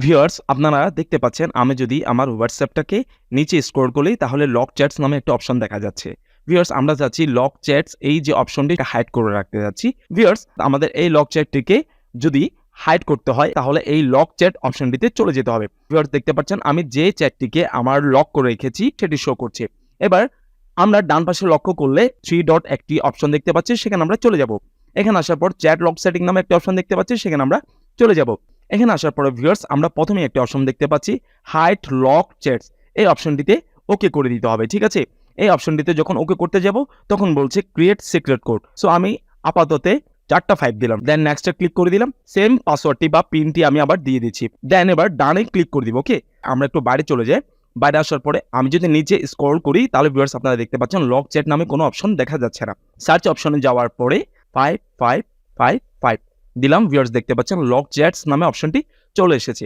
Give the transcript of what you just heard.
Viewers আপনারা দেখতে পাচ্ছেন আমি যদি আমার হোয়াটসঅ্যাপটাকে নিচে স্ক্রল করি তাহলে লক চ্যাটস নামে একটা অপশন দেখা যাচ্ছে। ভিউয়ার্স আমরা চাচ্ছি লক চ্যাটস এই যে অপশনটি হাইড করে রাখতে যাচ্ছি। ভিউয়ার্স আমাদের এই লক চ্যাটটিকে যদি হাইড করতে হয় তাহলে এই লক চ্যাট অপশনটিতে চলে যেতে হবে। ভিউয়ার্স দেখতে পাচ্ছেন আমি যে চ্যাটটিকে আমার লক করে রেখেছি সেটি শো করছে। এবার আমরা ডান পাশে লক্ষ্য করলে 3 ডট একটি অপশন দেখতে পাচ্ছি, সেখানে আমরা চলে যাব। এখানে আসার পর চ্যাট লক সেটিং নামে একটা অপশন দেখতে পাচ্ছি, সেখানে আমরা চলে যাব। এখানে আসার পরে ভিউয়ার্স আমরা প্রথমেই একটা অপশন দেখতে পাচ্ছি হাইড লক চ্যাটস, এই অপশনটিতে ওকে করে দিতে হবে। ঠিক আছে, এই অপশনটিতে যখন ওকে করতে যাব তখন বলছে ক্রিয়েট সিক্রেট কোড। সো আমি আপাতত 4টা 5 দিলাম, দেন নেক্সটে ক্লিক করে দিলাম। সেম পাসওয়ার্ডটি বা পিনটি আমি আবার দিয়ে দিচ্ছি, দেন এবার ডানে ক্লিক করে দিব। ওকে, আমরা একটু বাইরে চলে যাই। বাইরে আসার পরে আমি যদি নিচে স্ক্রল করি তাহলে ভিউয়ার্স আপনারা দেখতে পাচ্ছেন লক চ্যাট নামে কোনো অপশন দেখা যাচ্ছে না। সার্চ অপশনে যাওয়ার পরে 5555 দিলাম। ভিউয়ার্স দেখতে পাচ্ছেন লক চ্যাটস নামে অপশনটি চলে এসেছে।